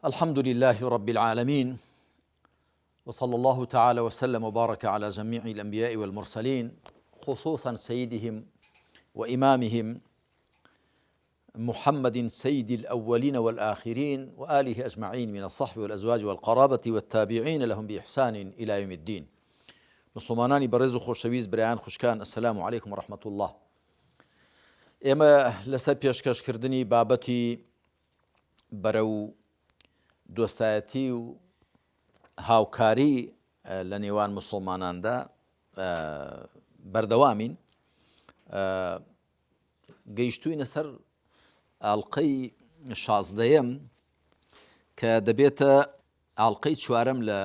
الحمد لله رب العالمين، وصلى الله تعالى وسلم وبارك على جميع الأنبياء والمرسلين، خصوصا سيدهم وإمامهم محمد سيد الأولين والآخرين وآله أجمعين من الصحب والأزواج والقرابة والتابعين لهم بإحسان إلى يوم الدين. مسلمانانی بەڕێز و خۆشەویست برایان خوشکان، السلام عليكم ورحمة الله. ئێمە لەسەر پێشکەشکردنی بابەتی بەرەو دۆستایەتی و هاوکاری لە نێوان مسلماناندا بەردەوامین. گەیشتووینە سەر ئاڵقەی 16ەم کە دەبێتە ئاڵقەی 4ەم لە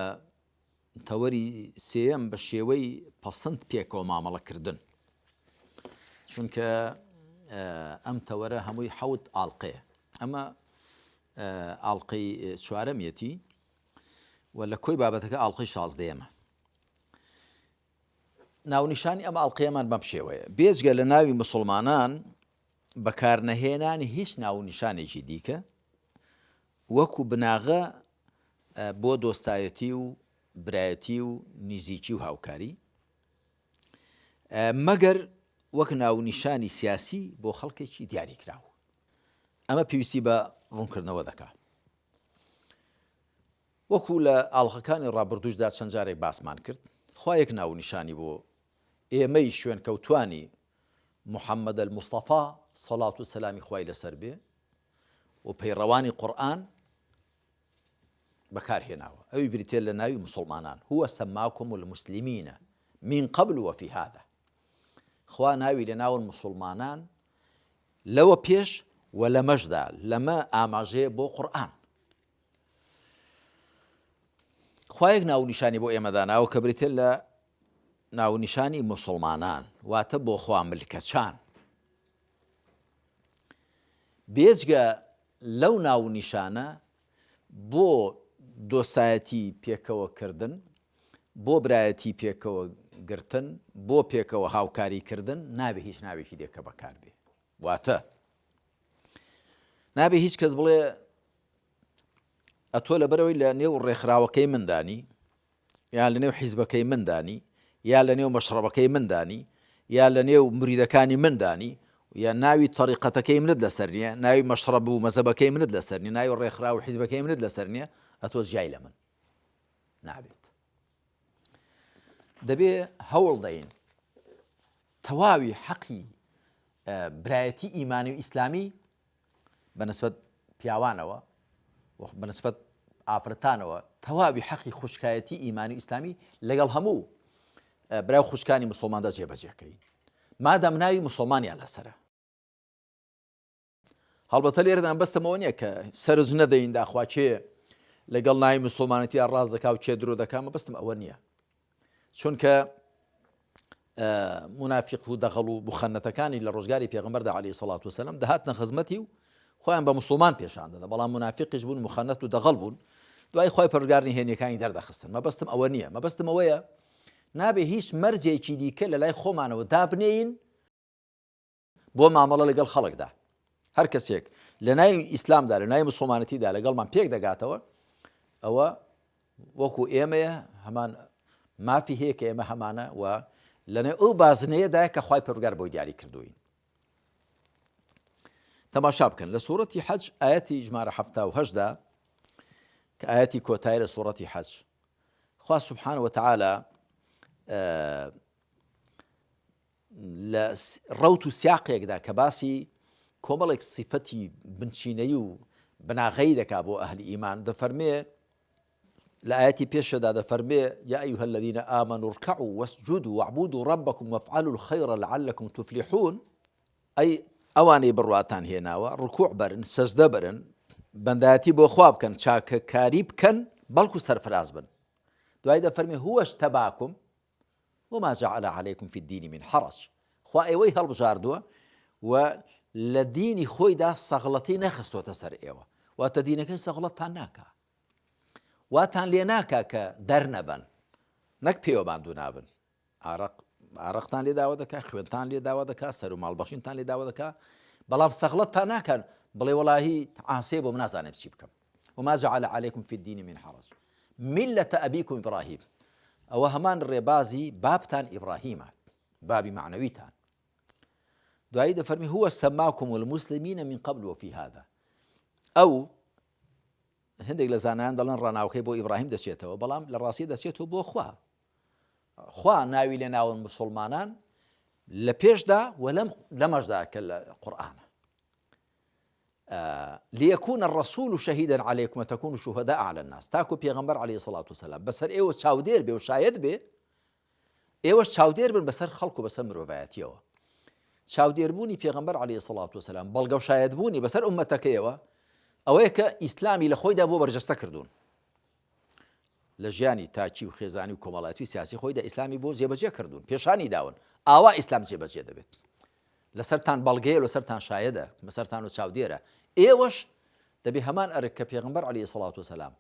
تەوەری 3ەم بە شێوەی پەسەند پێکەوە مامەڵەکردن، چونکە ئەم تەوەرە هەمووی 7 ئاڵقەیە. ئەمە ئاڵقەی 4ەمیەتی و لە کۆی بابەتەکە ئاڵقەی 16ەمە. ناونیشانی ئەم ئاڵقەیەمان بەم شێوەیە: بێجگە لە ناوی مسلمانان بەکارنەهێنانی هیچ ناونیشانێکی دیکە وەکو بناغە بۆ دۆستایەتی و برایەتی و نزیکی و هاوکاری، مەگەر وەک ناونیشانی سیاسی بۆ خەڵکێکی دیاری کراوە. ئەمە پێویستی بە ڕوونکردنەوە دەکات. وەکو لە ئاڵقەکانی ڕابردووشدا چەند جارێک باسمان کرد، خوا یەک ناونیشانی بۆ ئێمەی شوێن کەوتوانی محەممەد الموستەفا سەڵات و سەلامی خوای لەسەر بێ و پەیڕەوانی قورئان بەکارهێناوە. ئەوی بریتێ لە ناوی مسلمانان: هو سەماکم المسلمینە من قبل وفي هذا. خوا ناوی لە ناون مسلمانان لەوە پێش و لەمەشدا، لەمە ئاماژەیە بۆ قورئان. خوا یەک ناونیشانی بۆ ئێمەداناوە کە بریتێ لە ناونیشانی مسلمانان، واتە بۆ خوا ملکەچان. بێجگە لەو ناونیشانە بۆ دۆستایەتی پێکەوەکردن، بۆ برایەتی پێکەوە گرتن، بۆ پێکەوە هاوکاریکردن نابێ هیچ ناوێکی دێکە بەکار بێ. واتە نابێ هیچ کەس بڵێ ئەتۆ لەبەرەوەی لە نێو ڕێکخراوەکەی مندانی، یان لە نێو حیزبەکەی مندانی، یا لە نێو مەشرەبەکەی مندانی، یا لە نێو مریدەکانی مندانی، یا ناوی تەریقەتەکەی منت لەسەر نییە، ناوی مەشرەب و مەزەبەکەی منت لەسەر نییە، ناوی ڕێکخراو و حیزبەکەی منت لەسەر نییە، ئەتۆ جای لە من نابێت. دەبێ هەوڵ دەین تەواوی حەقی برایەتی ئیمانی و ئیسلامی بەنسبەت پیاوانەوە و بەنسبەت ئافرەتانەوە، تەواوی حەقی خوشکایەتی ئیمانی و ئیسلامی لەگەڵ هەموو برای خوشکانی مسلماندا جێبەجێکەین، مادام ناوی مسلمانیان لەسەرە. هەڵبەتە لێرەدان بەستەمەوە نییە کە سەرز نەدەین داخوا چێ لەگەڵ ناوی مسلمانەتیان ڕاست دەکا و چێ درۆ دەکا، مەبەستم ئەوە نییە. چونکە منافق و دەغەڵ و بخەنەتەکانی لە ڕۆژگاری پێغەمبەردا عەلەیهی سەڵات وسەلام دەهاتنە خزمەتی و خۆیان بە مسلمان پێشان دەدا، بەڵام منافقیش بوون، مخەنەت و دەغەڵ بوون، دوای خۆی پەروەردگار نهێنیەکانی دەردەخستن. مەبەستم ئەوە نییە. مەبەستم ئەوەیە نابێ هیچ مەرجێکی دیکە لە لای خۆمانەوە دابنێین بۆ مامەڵە لەگەڵ خەڵکدا. هەر کەسێک لە ناوی ئیسلامدا، لە ناوی مسلمانەتیدا لەگەڵمان پێک دەگاتەوە، ئەوە وەکو ئێمەیە، هەمان مافی هەیە کە ئێمە هەمانە، و لەنێو ئەو بازنەیەدایە کە خوای پەروەردگار بۆی دیاری کردووین. تەماشا بکەن لە سوورەتی حەج ئاەتی ژمارە 78دا کە ئاەتی کۆتایی لە سوورەتی حەج، خوا سوبحانە وتەعالە لە ڕەوت و سیاقێکدا کە باسی کۆمەڵێک سیفەتی بنچینەی و بناغەی دەکا بۆ ئەهلی ئیمان، دەفەرمێ لە ئاەتی پێشەدا دەفەرمێ: یا ئەیها الذین ئامنوا ارکعوا واسجدوا واعبدوا ربکم وافعلوا الخیر لعلکم تفلحون. ئەی ئەوانەی بڕواتان هێناوە، ڕکوع بەرن، سەجدە بەرن، بەندایەتی بۆ خوا بکەن، چاکەکاری بکەن، بەڵکو سەرفراز بن. دوای دەفەرمێ: هو اجتباکم وما جعل عليكم في الدين من حرج. خوا ئێوەی هەڵبژاردووە و لە دینی خۆیدا سەغڵەتی نەخستۆتە سەر ئێوە، واتە دینەکەی سەغڵەتتان ناکا، واتان لێ ناکا کە دەرنەبن، نەک پێوە ماندوو نابن. ئارەقتان لێ داوا دەکا، خوێنتان لێ داوا دەکا، سەر و ماڵبەخشینتان لێ داوا دەکا، بەڵام سەغڵەتتان ناکەن بڵێ وەڵاهی عاسێ بۆ من نازانێت چی بکەم، وما جعل عليكم في الدين من حرج ملة أبيكم إبراهيم أو همان الربازي بابتان إبراهيم بابي معنويتان دعيد فرمي هو سماكم المسلمين من قبل وفي هذا أو هندێک لە زانایان دەڵێن ڕناوکەی بۆ ئیبراهیم دەچێتەوە بەڵام لە ڕاستی دەچێتەوە بۆ خوا ناوی لێ ناون مسلمانان لە پێشدا و لەمەشدا کە لە قورئانە ليكون الرسول شهيدا عليكم وتكونوا شهداء على الناس تاكو پێغەمبەر عليه الصلاة والسلام بەسەر ئێوە چاودێر بێ و شاید بێ ئێوەش چاودێر بن بەسەر خەڵک و بەسەر مرۆڤایەتیەوە چاودێربوونی پێغەمبەر عليه الصلاة والسلام بەڵگە و شایدبوونی بەسەر ئومەتەکەیەوە ئەوەیە کە ئیسلامی لە خۆیدا بۆ بەرجەستە کردوون لە ژیانی تاچی و خێزانی و کۆمەڵایەتی سیاسی خۆیدا ئیسلامی بۆ جێبەجێ کردوون پێشانی داون ئاوا ئیسلام جێبەجێ دەبێت لەسەرتان بەڵگەیە لەسەرتان شایەدە لەسەرتان و چاودێرە ئێوەش دەبێ هەمان ئەرک کە پێغەمبەر عليه الصلاة والسلام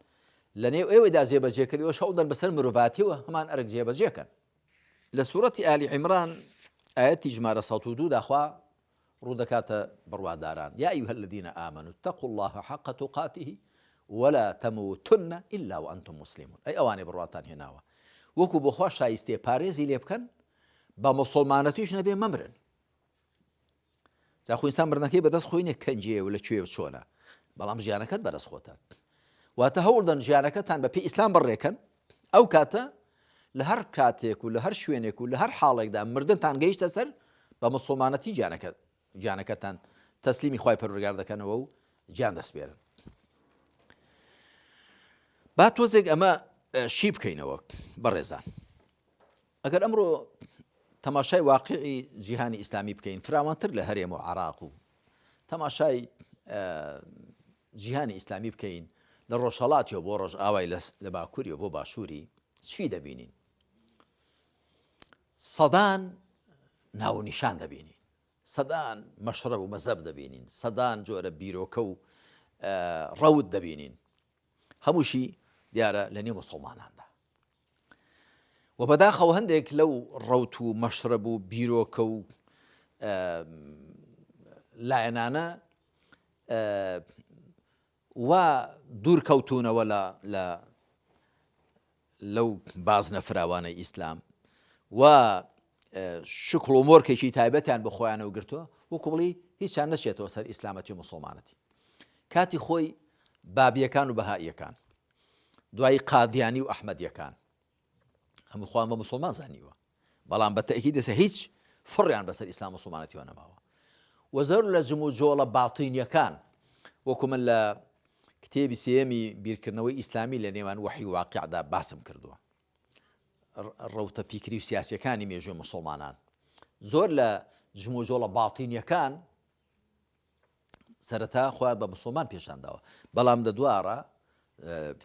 لە نێو ئێوەدا جێبەجێ کردەوە شەوڵدەن بەسەر مرۆڤاتیەوە هەمان ئەرک جێبەجێکەن لە سوورەتی ئالی عیمران ئاەتی ژمارە 102 داخوا ڕوودەکاتە بڕواداران یا ئەیها الذین آمنوا اتقوا الله حق تقاته ولا تموتن إلا وأنتم مسلمون ئەی ئەوانەی بڕواتان هێناوە وەکو بۆ خوا شایستێ پارێزی لێ بکەن بە موسڵمانەتیش نەبێ مەمرن جا خۆ ئینسان مردنەکەی بەدەست خۆی نییە کەنجێ و لەکوێ و چۆنە بەڵام ژیانەکەت بەدەست خۆتان واتە هەوڵدەن ژیانەکەتان بە پێی ئیسلام بڕێکەن ئەو کاتە لە هەر کاتێک و لە هەر شوێنێک و لە هەر حاڵێکدا مردنتان گەیشتە سەر بە موسڵمانەتی گیانەکەتان تەسلیمی خوای پەروەردگار دەکەنەوە و گیان دەسپێرن با تۆزێک ئەمە شی بکەینەوە بەڕێزان ئەگەر ئەمڕۆ تەماشای واقعی جیهانی ئیسلامی بکەین فراوانتر لە هەرێم و عێراق و تەماشای جیهانی ئیسلامی بکەین لە ڕۆژهەڵاتیەوە بۆ ڕۆژ ئاوای لە باکووریەوە بۆ باشووری چی دەبینین سەدان ناونیشان دەبینین سەدان مەشرەب و مەزەب دەبینین سەدان جۆرە بیرۆکە و ڕەوت دەبینین هەمووشی دیارە لە نێو موسڵماناندا و بەداخەوە هەندێک لەو ڕەوت و مەشرەب و بیرۆکە و لایەنانە وا دوورکەوتونەوە لەو بازنە فراوانەی ئیسلام و شکڵ و مۆرکێکی تایبەتیان بە خۆیانەوە گرتووە وەکو بڵی هیچیان نەچێتەوە سەر ئیسلامەتی و موسڵمانەتی کاتی خۆی بابیەکان و بەهائیەکان دوایی قادیانی و ئەحمەدیەکان هەموو خۆیان بە موسڵمان زانیوە بەڵام بە تەئکید دەسە هیچ فڕیان بەسەر ئیسلام و موسڵمانەتیەوە نەماوە و زۆر لە جم و جۆڵە باڵتینیەکان وەکو من لە کتێبی سێمی بیرکردنەوەی ئیسلامی لە نێوان وحی و واقیعدا باسم کردووە ڕەوتە فیکری و سیاسیەکانی مێژووی موسڵمانان زۆر لە جم و جۆڵە باڵتینیەکان سەرەتا خۆیان بە موسڵمان پێشانداوە بەڵام لە دوارە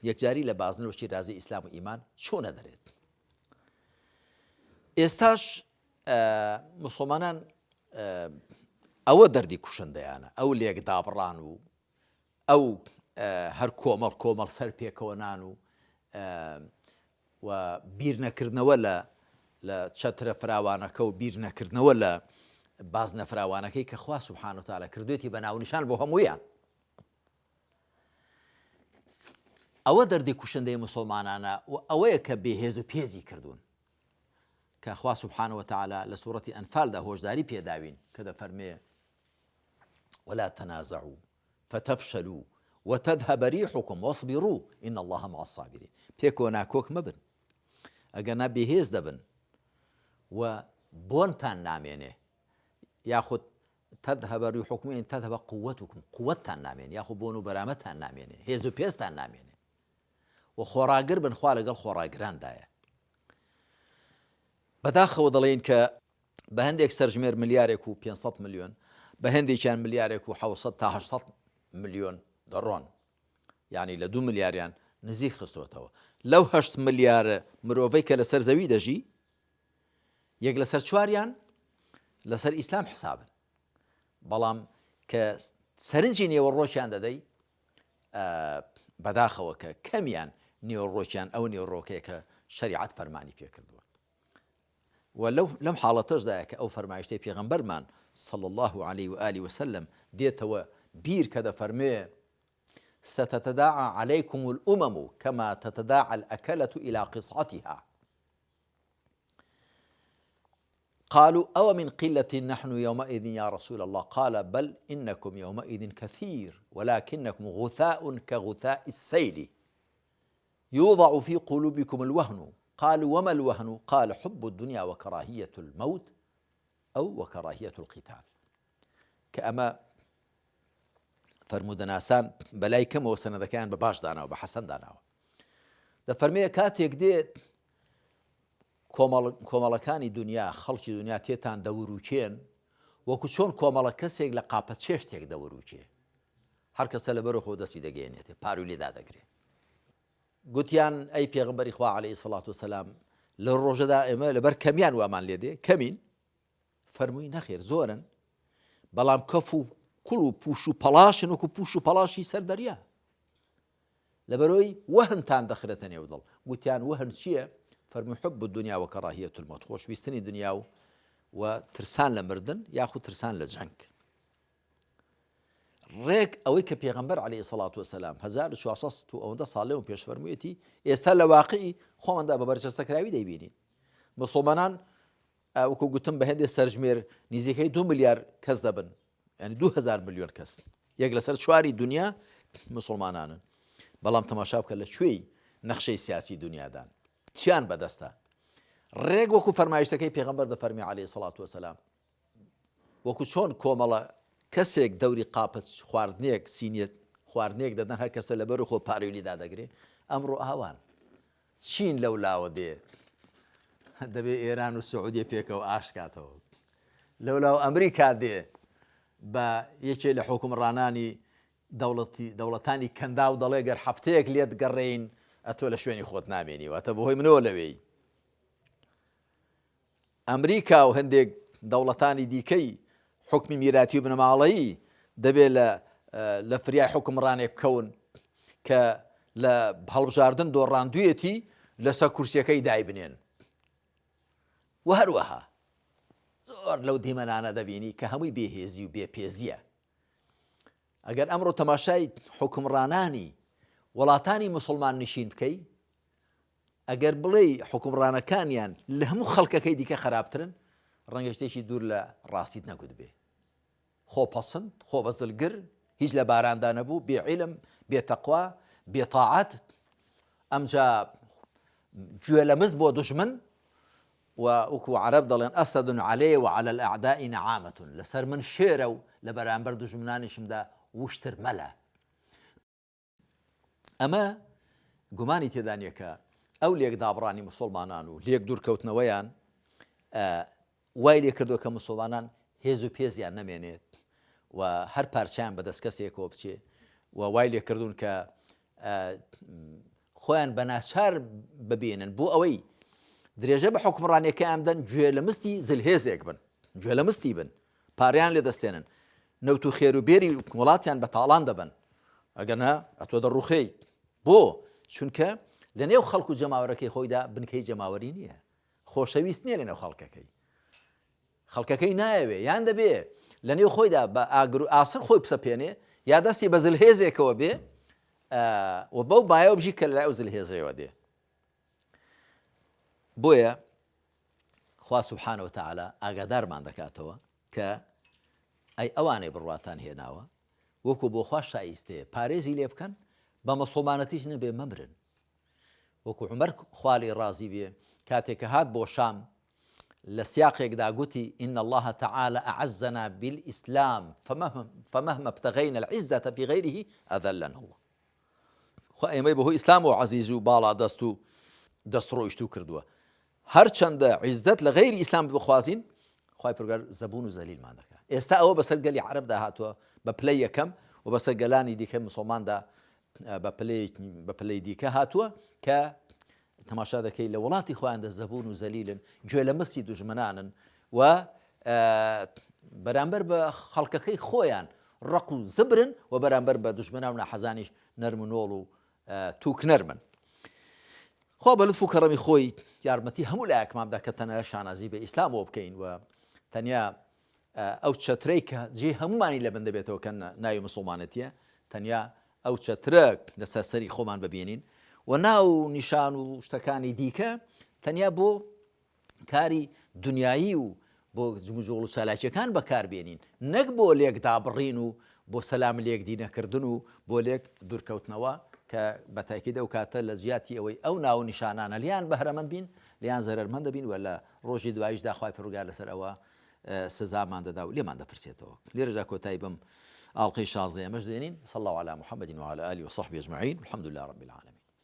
یەکجاری لە بازنەوەی رازی ئیسلام و ئیمان چۆنە دەرێت ئێستاش موسڵمانان ئەوە دەردی کوشندەیانە ئەو لێکدابڕان و ئەو هەر کۆمەڵ سەر پێکەوەنان و بیر نەکردنەوە لە چەترە فراوانەکە و بیر نەکردنەوە لە بازنە فراوانەکەی کە خوا سوبحانە و تەعالا کردوێتی بە ناونیشان بۆ هەموویان ئەوە دەردی کوشندەی موسڵمانانە و ئەوەیە کە بێهێز و پێزی کردوون کە خوا سوبحانە و تەعالا لە سوورەتی ئەنفالدا هۆشداری پێداوین کە دەفەرمێ ولا تنازعوا فتفشلوا وتذهب ريحكم واصبروا إن الله مع الصابرين پێکۆ ناکۆک مەبن ئەگەنا بێهێز دەبن و بۆنتان نامێنێ یاخود تذهب ريحكم إن تذهب قوتكم قوتتان نامێنێ یاخود بۆن و بەرامەتتان نامێنێ هێز و پێستان نامێنێ و خۆراگر بن خوا لەگەڵ خۆراگراندایە بەداخەوە دەڵێن کە بە هەندێک سەرژمێر ملیارێک و 500 ملیۆن بە هەندێکیان ملیارێک و 700 تا 800 ملیۆن دەڕۆن یعنی لە 2 ملیاریان نزیک خستوەتەوە لەو 8 ملیارە مرۆڤەی کە لەسەر زەوی دەژی یەک لەسەر چواریان لەسەر ئیسلام حسابن بەڵام کە سەرنجی نێوەڕۆکیان دەدەی بەداخەوە کە کەمیان نێوەڕۆکیان ئەو نێوەڕۆکەیە کە شەریعەت فەرمانی پێکردووە و لەم حاڵەتەشدایە کە ئەو فەرمایشتەی پێغەمبەرمان صلى الله عليه وآله وسلم دێتەوە بیر کە دەفەرمێ ستتداعى عليكم الأمم كما تتداعى الأكلة إلى قصعتها. قالوا أو من قلة نحن يومئذ يا رسول الله؟ قال بل إنكم يومئذ كثير ولكنكم غثاء كغثاء السيل يوضع في قلوبكم الوهن. قالوا وما الوهن؟ قال حب الدنيا وكراهية الموت أو وكراهية القتال. كأما فرمودناسان بەلای کەمەوە سەنەدەکەیان بە باش داناوە بە حەسەن داناوە. دەفەرمێ کاتێک دێت کۆمەڵەکانی دنیا خەڵکی دنیا تێتان دەوروچێن وەکو چۆن کۆمەڵە کەسێک لە قاپە چێشتێک دەوروچێ، هەر کەسە لە بەرەو خۆ دەستی دەگەێنێتێ پاروی لێدا دەگرێت. گوتیان ئەی پێغەمبەری خوا عەلەیهی سەڵات وسەلام لە ڕۆژەدا ئێمە لەبەر کەمیان وامان لێدێ کەمین؟ فەرمووی نەخێر زۆرن، بەڵام کەف و کوڵ و پوش و پەڵاشن وەکو پوش و پەڵاشی سەر دەریا، لەبەرەوەی وەهنتان دەخرێتە نێو دڵ. گوتیان وەهن چییە؟ فەرمووی حب الدنیا وكراهية الموت، خۆشویستنی دنیا و ترسان لە مردن یاخود ترسان لە جەنگ. ڕێک ئەوەی کە پێغەمبەر عەلەیهی سەڵات وسەلام 1400 ساڵ لەوە پێش فەرموویەتی ئێستا لە واقعی خۆماندا بە بەرچەسەکراوی دەیبینین. مسڵمانان وەکو گوتم بە هێندێک سەرژمێر نزیکەی 2 ملیار کەس دەبن، یعنی 2000 ملیۆن کەس، یەک لەسەر 4 دنیا مسڵمانانن. بەڵام تەماشا بکە لە کوێی نەخشەی سیاسی دنیادان چیان بەدەستە. ڕێک وەکو فەرمایشتەکەی پێغەمبەر دەفەرمێ عەلەیهی سەڵات وسەلام وەکو چۆن کۆمەڵە کەسێک دەوری قاپەت خواردنێک سینیە خواردنێک دەدەن هەر کەسە لە بەرەو خۆ پاروی لێدا دەگرێ. ئەمڕۆ ئاوان چین لەولاوە دێ دەبێ ئێران و سعودیە پێکەوە ئاشکاتەوە، لەولاو ئەمریکا دێ بە یەکێ لە حوکمڕانانی دەوڵەتانی کەندا و دەڵێ گەر هەفتەیەک لێت گەڕێین ئەتۆ لە شوێنی خۆت نامێنی، واتە بەهۆی منەوە لەوێی. ئەمریکا و هەندێک دەوڵەتانی دیکەی حکمی میراتی و بنەماڵەیی دەبێت لە فریای حکمڕانێک بکەون کە لە هەڵبژاردن دۆڕاندوویەتی لەسەر کورسیەکەی دای بنێن. و هەروەها زۆر لەو دیمەنانە دەبینی کە هەمووی بێهێزی و بێپێزیە. ئەگەر ئەمڕۆ تەماشای حکمڕانانی وڵاتانی مسلمان نشین بکەی، ئەگەر بڵێ حکمڕانەکانیان لە هەموو خەڵکەکەی دیکە خراپترن، ڕەنگە شتێکی دوور لە ڕاستیت نەگوت بێ. خۆپەسند، خۆبەزلگر، هیچ لە باراندا نەبوو، بێعیلم، بێتەقوا، بێتاعەت، ئەمجا گوێ لە مزد بۆ دوژمن و وەکو عەرەب دەڵێن ئەسەد عەلەیە وعەلە الئەعداء نەعامەة، لەسەر من شێرە و لە بەرامبەر دوژمنانیشمدا وشتر مەلە. ئەمە گومانی تێدا نییە کە ئەو لێک دابڕانی مسڵمانان و لێک دوورکەوتنەوەیان وای لێ کردو کە مسڵمانان هێز و پێزیان نەمێنێت و هەر پارچیان بەدەست کەسێکەوە بچێ، و وای لێ کردوون کە خۆیان بە ناچار ببێنن بۆ ئەوەی درێژە بە حکمڕانیەکەیان بدەن گوێ لە مستی زلهێزێک بن، گوێ لە مستی بن، پاریان لێ دەستێنن، نەوت و خێر و بێری وڵاتیان بە تاڵان دەبن، ئەگەرنا ئەتۆ دەڕوخەیت. بۆ چونکە لە نێو خەڵک و جەماوەرەکەی خۆیدا بنکەی جەماوەری نییە، خۆشەویست نییە لە نێو خەڵکەکەی نایەوێ، یان دەبێ لە نێو خۆیدا بە ئاگر و ئاسن خۆی پسەپێنێ، یا دەستی بە زلهێزێکەوە بێ و بەو بایەوە بژی کە لەلای ئەو زلهێزەوە دێ. بۆیە خوا سوبحانە وتەعالا ئاگادارمان دەکاتەوە کە ئەی ئەوانەی بڕواتان هێناوە وەکو بۆ خوا شایستەیە پارێزی لێ بکەن، بە مەسڵمانەتیش نەبێ مەمرن. وەکو عومەر خوالی ڕازی بێ کاتێککە هات بۆ شام لە سیاقێکدا گوتی ئین الله تعالى أعزنا بالإسلام فمهما ابتغينا العزة في غيره أذلنا الله. خو ئێمەی بەهۆی ئیسلام و عەزیز و باڵا دەست و دەستڕۆیشت و کردووە، هەرچەندە عیزت لە غەیری ئیسلام بخوازین خوای پروردگار زەبون و زەلیلمان دەکات. ئێستا ئەوە بەسەر گەلی عەرەبدا هاتووە بە پلەی یەکەم و بەسەر گەلانی دیکە مسڵماندا بە پلەی دیکە هاتووە کە تەماشا دەکەی لە وڵاتی خۆیاندا زەبون و زەلیلن، گوێ لە مستی دوژمنانن و بەرامبەر بە خەڵکەکەی خۆیان ڕق و زبرن و بەرامبەر بە دوژمنان و ناحەزانیش نەرم و نۆڵ و تووک نەرمن. خوا بە لوتف و کەڕەمی خۆی یارمەتی هەموو لایەکماندا کە تەنیا شانازی بە ئیسلامەوە بکەین و تەنیا ئەو چەترەی کە جێ هەمومانی لە بن دەبێتەوە کە ناوی مسڵمانەتیە، تەنیا ئەو چەترە لەسەر سەری خۆمان ببینین و ناو نیشان و شتەکانی دیکە تەنیا بۆ کاری دنیایی و بۆ جموجۆڵ و چالاکیەکان بەکاربێنین نەک بۆ لێکدا بڕین و بۆ سەلام لێک دینەکردن و بۆ لێک دوورکەوتنەوە کە بە تاکید ئەو کاتە لە زیاتی ئەوەی ئەو ناو نیشانانە لیان بەهرەمەند بین لیان زەرمەند دەبین و لە ڕۆژی دوایشدا خوای پەروەردگار لەسەر ئەوە سزامان دەدا و لێمان دەپرسێتەوە. لێرەجا کۆتایی بەم ئاڵلقەی 16 ئەمەش دێنین. صلى الله على محمد وعلى آله وصحبه أجمعين والحمد لله رب العالمين.